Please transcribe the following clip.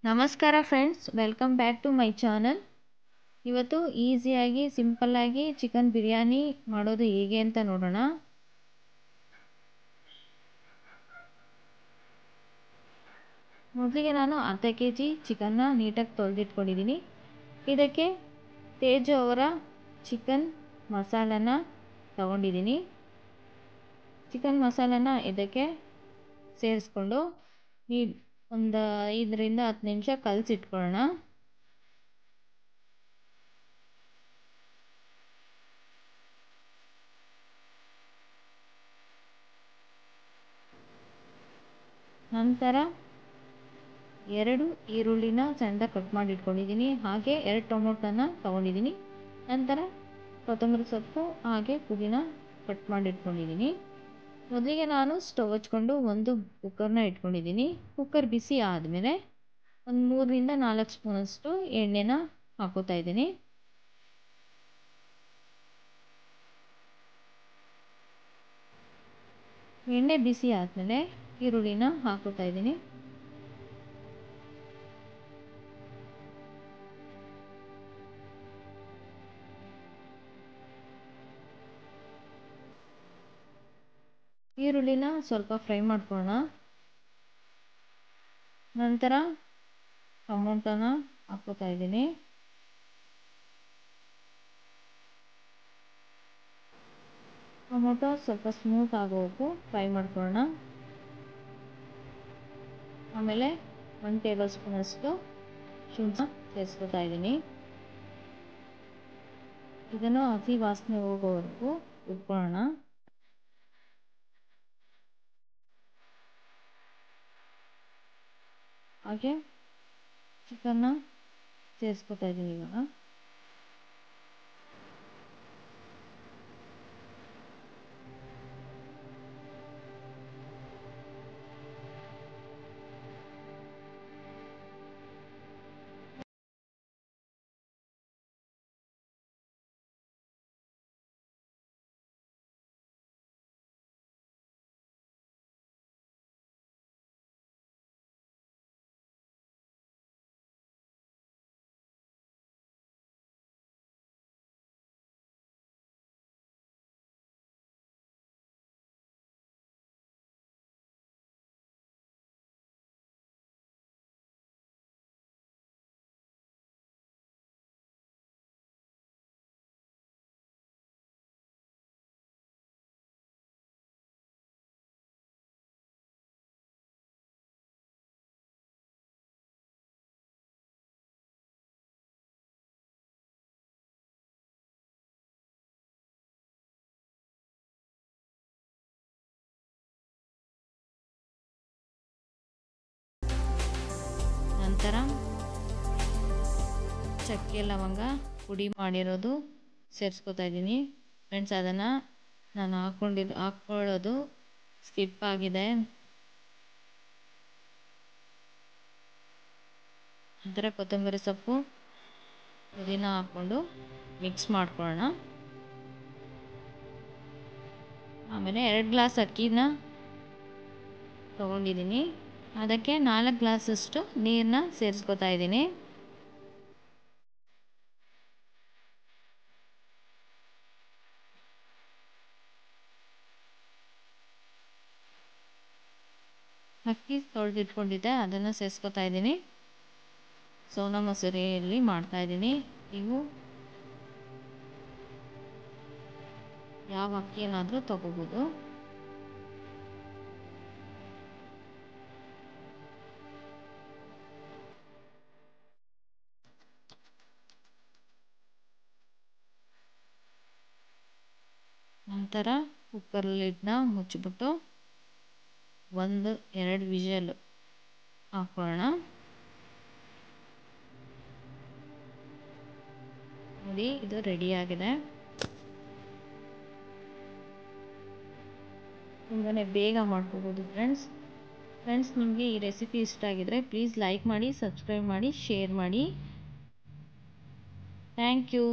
ನಮಸ್ಕಾರ friends, welcome back to my channel. ಇವತ್ತು ಈಸಿಯಾಗಿ ಸಿಂಪಲ್ಲಾಗಿ ಚಿಕನ್ ಬಿರಿಯಾನಿ ಮಾಡೋದು ಹೇಗೆ ಅಂತ ನೋಡೋಣ. ಮೊದಲಿಗೆ ನಾನು ಅರ್ಧ kg ಚಿಕನ್ನ ನೀಟಾಗಿ ತೊಳೆದಿಟ್ಕೊಂಡಿದ್ದೀನಿ. ಇದಕ್ಕೆ ತೇಜು ಅವರ ಚಿಕನ್ ಮಸಾಲನ ತಗೊಂಡಿದ್ದೀನಿ. ಚಿಕನ್ ಮಸಾಲನ ಇದಕ್ಕೆ ಸೇರಿಸ್ಕೊಂಡು ಒಂದು 5ರಿಂದ 10 ನಿಮಿಷ ಕಲಸಿಟ್ಕೊಳ್ಳೋಣ. ನಂತರ 2 ಈರುಳ್ಳಿನ ಸಣ್ಣದಾಗಿ ಕಟ್ ಮಾಡಿ ಇಟ್ಕೊಂಡಿದ್ದೀನಿ. ಹಾಗೆ 2 ಟೊಮೊಟೊನ ತೊಗೊಂಡಿದ್ದೀನಿ. ನಂತರ ಕೊತ್ತಂಬರಿ ಸೊಪ್ಪು ಹಾಗೆ ಪುದೀನ ಕಟ್ ಮಾಡಿ ಇಟ್ಕೊಂಡಿದ್ದೀನಿ. ಮೊದಲಿಗೆ ನಾನು ಸ್ಟವ್ ಹಚ್ಕೊಂಡು ಒಂದು ಕುಕ್ಕರ್ನ ಇಟ್ಕೊಂಡಿದ್ದೀನಿ. ಕುಕ್ಕರ್ ಬಿಸಿ ಆದಮೇಲೆ ಒಂದು 3ರಿಂದ 4 ಸ್ಪೂನಷ್ಟು ಎಣ್ಣೆನ ಹಾಕೋತಾ ಇದ್ದೀನಿ. ಎಣ್ಣೆ ಬಿಸಿ ಆದಮೇಲೆ ಈರುಳ್ಳಿನ ಹಾಕೋತಾ ಇದ್ದೀನಿ. ಈರುಳ್ಳಿನ ಸ್ವಲ್ಪ ಫ್ರೈ ಮಾಡ್ಕೊಳ್ಳೋಣ. ನಂತರ ಟೊಮೊಟೊನ ಹಾಕೋತಾ ಇದ್ದೀನಿ. ಟೊಮೊಟೊ ಸ್ವಲ್ಪ ಸ್ಮೂತ್ ಆಗೋವರೆಗೂ ಫ್ರೈ ಮಾಡ್ಕೊಳ್ಳೋಣ. ಆಮೇಲೆ 1 ಟೇಬಲ್ ಸ್ಪೂನಷ್ಟು ಶುಂಠಿ ಸೇರಿಸ್ಕೊತಾ ಇದ್ದೀನಿ. ಇದನ್ನು ಹಸಿ ವಾಸನೆ ಹೋಗೋವರೆಗೂ ಹುರ್ಕೊಳ್ಳೋಣ. ಹಾಗೆ ಚಿಕನ್ನ ಸೇರಿಸ್ಕೊತಾ ಇದ್ದೀನಿ ಇವಾಗ. ನಂತರ ಚಕ್ಕೆ ಲವಂಗ ಪುಡಿ ಮಾಡಿರೋದು ಸೇರಿಸ್ಕೊತಾ ಇದ್ದೀನಿ. ಫ್ರೆಂಡ್ಸ್, ಅದನ್ನು ನಾನು ಹಾಕ್ಕೊಳ್ಳೋದು ಸ್ಕಿಪ್ ಆಗಿದೆ. ನಂತರ ಕೊತ್ತಂಬರಿ ಸೊಪ್ಪು ಪುದೀನ ಹಾಕ್ಕೊಂಡು ಮಿಕ್ಸ್ ಮಾಡ್ಕೊಳ್ಳೋಣ. ಆಮೇಲೆ 2 ಗ್ಲಾಸ್ ಅಕ್ಕಿನ ತೊಗೊಂಡಿದ್ದೀನಿ. ಅದಕ್ಕೆ 4 ಗ್ಲಾಸಷ್ಟು ನೀರನ್ನ ಸೇರಿಸ್ಕೊತಾ ಇದ್ದೀನಿ. ಅಕ್ಕಿ ತೊಳೆದಿಟ್ಕೊಂಡಿದ್ದೆ ಅದನ್ನು ಸೇರಿಸ್ಕೊತಾ ಇದ್ದೀನಿ. ಸೋನಾ ಮಸೂರಿಯಲ್ಲಿ ಮಾಡ್ತಾಯಿದ್ದೀನಿ. ನೀವು ಯಾವ ಅಕ್ಕಿಯನ್ನಾದರೂ ತಗೋಬೋದು. ನಂತರ ಕುಕ್ಕರ್ ಲಿಡ್ನ ಮುಚ್ಚಿಬಿಟ್ಟು 1-2 ವಿಷಲ್ ಹಾಕೊಳ್ಳೋಣ. ನೋಡಿ, ಇದು ರೆಡಿಯಾಗಿದೆ. ತುಂಬಾ ಬೇಗ ಮಾಡ್ಕೋಬೋದು ಫ್ರೆಂಡ್ಸ್, ನಿಮಗೆ ಈ ರೆಸಿಪಿ ಇಷ್ಟ ಆಗಿದ್ರೆ ಪ್ಲೀಸ್ ಲೈಕ್ ಮಾಡಿ, ಸಬ್ಸ್ಕ್ರೈಬ್ ಮಾಡಿ, ಶೇರ್ ಮಾಡಿ. Thank you.